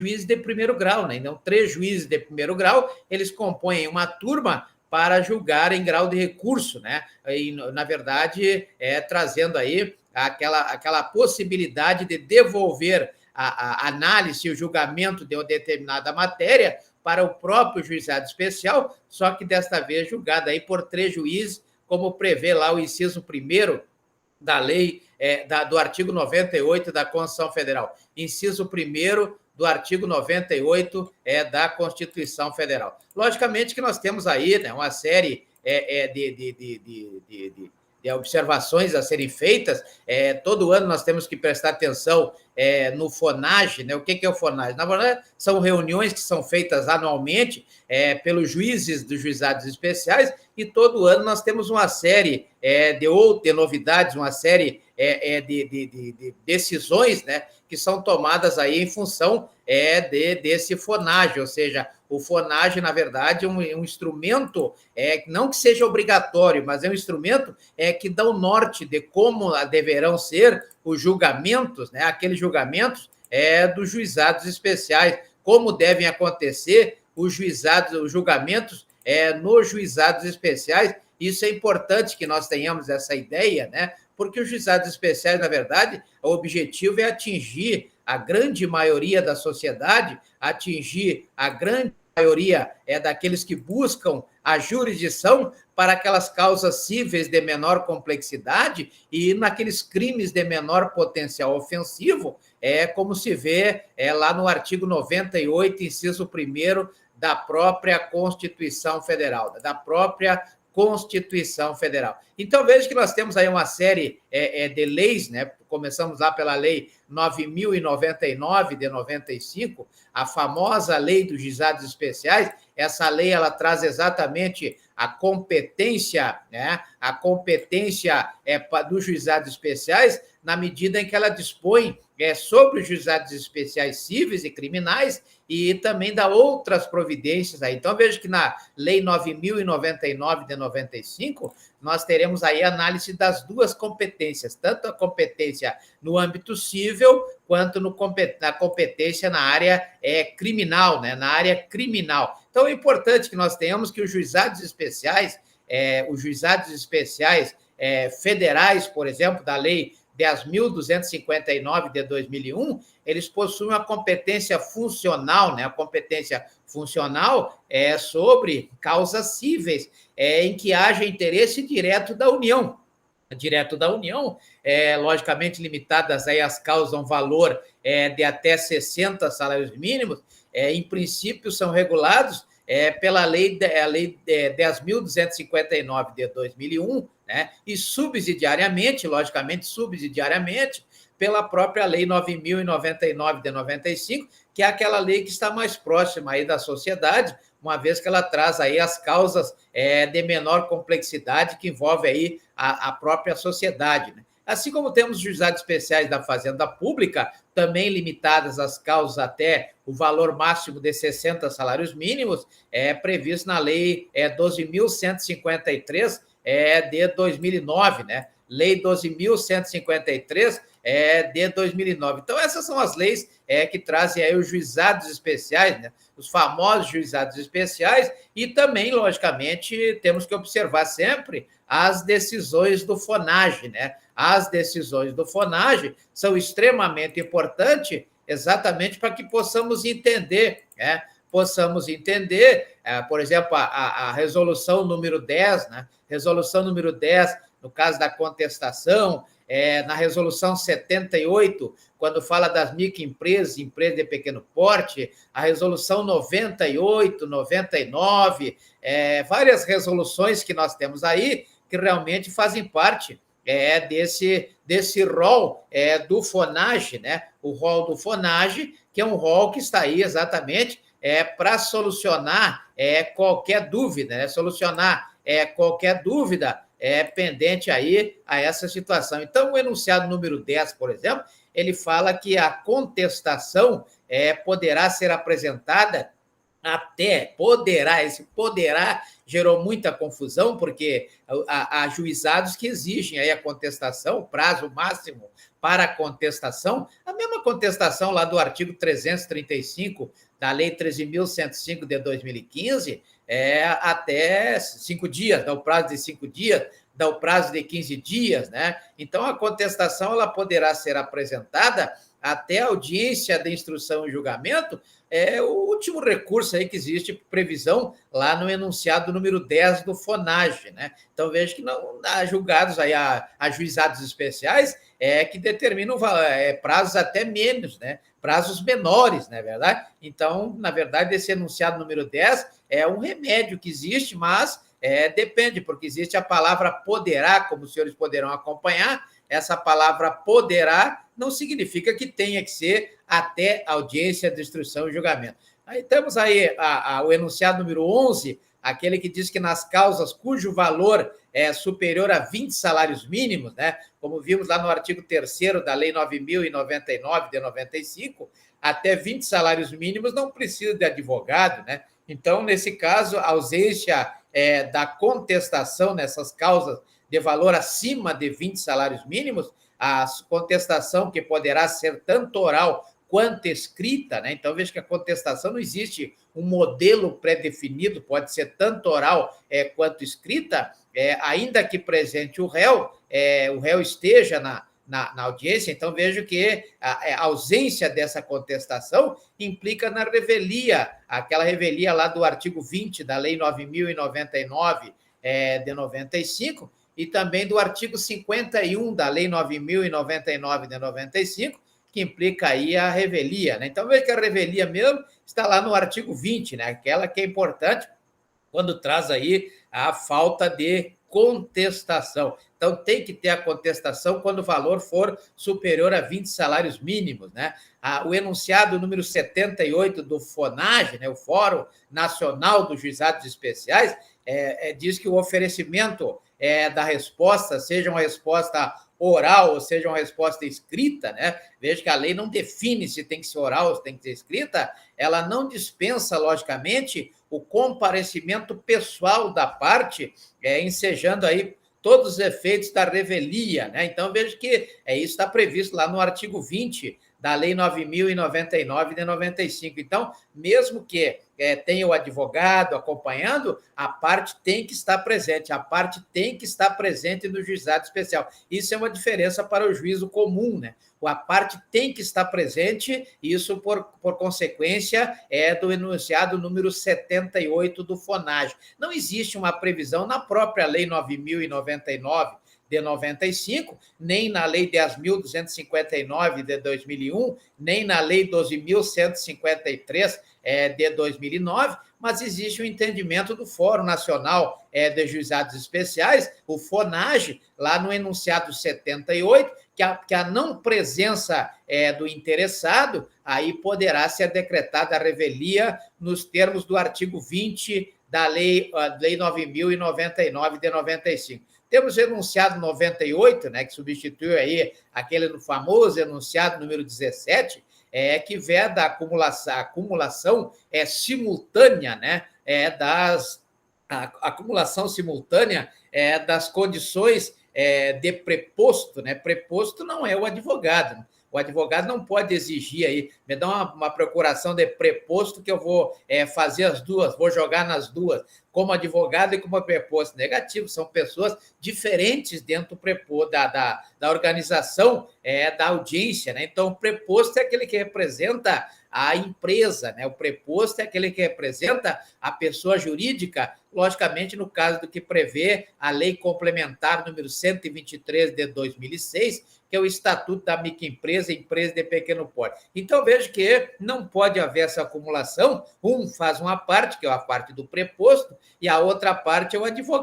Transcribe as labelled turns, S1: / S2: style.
S1: juízes de primeiro grau, né? Então, 3 juízes de primeiro grau, eles compõem uma turma para julgar em grau de recurso, né? E, na verdade, trazendo aí aquela possibilidade de devolver a análise, o julgamento de uma determinada matéria para o próprio juizado especial, só que desta vez julgada aí por 3 juízes, como prevê lá o inciso 1º da lei, do artigo 98 da Constituição Federal. Inciso 1º do artigo 98 da Constituição Federal. Logicamente que nós temos aí, né, uma série de observações a serem feitas. Todo ano nós temos que prestar atenção no FONAGE, né? O que é o FONAGE? Na verdade, são reuniões que são feitas anualmente pelos juízes dos juizados especiais, e todo ano nós temos uma série de novidades, uma série de decisões, né, que são tomadas aí em função desse FONAGE, ou seja, o FONAGE, na verdade, é um instrumento, não que seja obrigatório, mas é um instrumento que dá o norte de como deverão ser os julgamentos, né, aqueles julgamentos dos juizados especiais, como devem acontecer os julgamentos nos juizados especiais. Isso é importante que nós tenhamos essa ideia, né? Porque os juizados especiais, na verdade, o objetivo é atingir a grande maioria da sociedade, atingir a grande maioria daqueles que buscam a jurisdição para aquelas causas cíveis de menor complexidade e naqueles crimes de menor potencial ofensivo, como se vê lá no artigo 98, inciso 1º da própria Constituição Federal, da própria Constituição Federal. Então, veja que nós temos aí uma série de leis, né? Começamos lá pela Lei 9.099, de 95, a famosa Lei dos Juizados Especiais. Essa lei, ela traz exatamente a competência, né? A competência dos juizados especiais, na medida em que ela dispõe sobre os juizados especiais cíveis e criminais, e também dá outras providências aí. Então, veja que na Lei 9.099 de 95, nós teremos aí a análise das duas competências, tanto a competência no âmbito civil, quanto na competência na área criminal, né? Na área criminal. Então, é importante que nós tenhamos que os juizados especiais federais, por exemplo, da Lei 10.259 de 2001, eles possuem uma competência funcional, né? A competência funcional sobre causas cíveis, em que haja interesse direto da União. Logicamente limitadas aí as causas a um valor de até 60 salários mínimos, em princípio são regulados pela lei 10.259 de 2001, né? E subsidiariamente, pela própria Lei 9.099 de 95, que é aquela lei que está mais próxima aí da sociedade, uma vez que ela traz aí as causas de menor complexidade que envolve aí a própria sociedade, né? Assim como temos juizados especiais da Fazenda Pública, também limitadas as causas até o valor máximo de 60 salários mínimos, previsto na Lei 12.153 de 2009, né? Lei 12.153 de 2009. Então, essas são as leis que trazem aí os juizados especiais, né? Os famosos juizados especiais, e também, logicamente, temos que observar sempre as decisões do FONAGE, né? As decisões do FONAGE são extremamente importantes exatamente para que possamos entender, né? Por exemplo, a resolução número 10, né? Resolução número 10, no caso da contestação, na resolução 78, quando fala das microempresas, empresas de pequeno porte, a resolução 98, 99, várias resoluções que nós temos aí, que realmente fazem parte desse rol do FONAGE, né? O rol do FONAGE, que é um rol que está aí exatamente para solucionar qualquer dúvida, né? Solucionar qualquer dúvida pendente aí a essa situação. Então, o enunciado número 10, por exemplo, ele fala que a contestação poderá ser apresentada esse poderá gerou muita confusão, porque há juizados que exigem aí a contestação, o prazo máximo para a contestação, a mesma contestação lá do artigo 335 da Lei 13.105 de 2015, até 5 dias, dá o prazo de 5 dias, dá o prazo de 15 dias, né? Então, a contestação ela poderá ser apresentada até a audiência de instrução e julgamento, o último recurso aí que existe, previsão lá no enunciado número 10 do FONAGE, né? Então, veja que não há julgados aí, há juizados especiais que determinam prazos até menos, né? Prazos menores, não é verdade? Então, na verdade, esse enunciado número 10 é um remédio que existe, mas depende, porque existe a palavra poderá, como os senhores poderão acompanhar, essa palavra poderá não significa que tenha que ser até audiência de instrução e julgamento. Aí temos aí o enunciado número 11, aquele que diz que nas causas cujo valor é superior a 20 salários mínimos, né? Como vimos lá no artigo 3º da Lei 9.099 de 95, até 20 salários mínimos não precisa de advogado, né? Então, nesse caso, a ausência da contestação nessas causas de valor acima de 20 salários mínimos, a contestação que poderá ser tanto oral quanto escrita, né? Então, veja que a contestação não existe um modelo pré-definido, pode ser tanto oral quanto escrita, ainda que presente o réu esteja na audiência. Então, vejo que a ausência dessa contestação implica na revelia, aquela revelia lá do artigo 20 da Lei 9.099 de 95, e também do artigo 51 da Lei 9.099 de 95, que implica aí a revelia, né? Então, veja que a revelia mesmo está lá no artigo 20, né? Aquela que é importante quando traz aí a falta de contestação. Então, tem que ter a contestação quando o valor for superior a 20 salários mínimos, né? O enunciado número 78 do FONAGE, né, o Fórum Nacional dos Juizados Especiais, diz que o oferecimento da resposta, seja uma resposta oral ou seja uma resposta escrita, né? Veja que a lei não define se tem que ser oral ou se tem que ser escrita, ela não dispensa, logicamente, o comparecimento pessoal da parte, ensejando aí todos os efeitos da revelia, né? Então, veja que isso está previsto lá no artigo 20 da Lei 9.099 de 95. Então, mesmo que tenha o advogado acompanhando, a parte tem que estar presente, a parte tem que estar presente no juizado especial. Isso é uma diferença para o juízo comum, né? A parte tem que estar presente, isso por consequência do enunciado número 78 do FONAGE. Não existe uma previsão na própria Lei 9.099 de 95, nem na Lei 10.259 de 2001, nem na Lei 12.153 de 2009, mas existe o entendimento do Fórum Nacional de Juizados Especiais, o FONAGE, lá no enunciado 78, que a não presença do interessado, aí poderá ser decretada a revelia nos termos do artigo 20 da Lei 9.099 de 95. Temos o enunciado 98, né, que substituiu aí aquele famoso enunciado número 17, que veda a acumulação simultânea, né, a acumulação simultânea das condições de preposto, né? Preposto não é o advogado. O advogado não pode exigir aí, me dá uma procuração de preposto que eu vou fazer as duas, vou jogar nas duas, como advogado e como preposto. Negativo, são pessoas diferentes dentro do preposto, da organização da audiência, né? Então, o preposto é aquele que representa a empresa, né? O preposto é aquele que representa a pessoa jurídica, logicamente, no caso do que prevê a Lei Complementar número 123 de 2006, que é o Estatuto da Microempresa e Empresa de Pequeno Porte. Então, vejo que não pode haver essa acumulação, faz uma parte, que é a parte do preposto, e a outra parte é o advogado.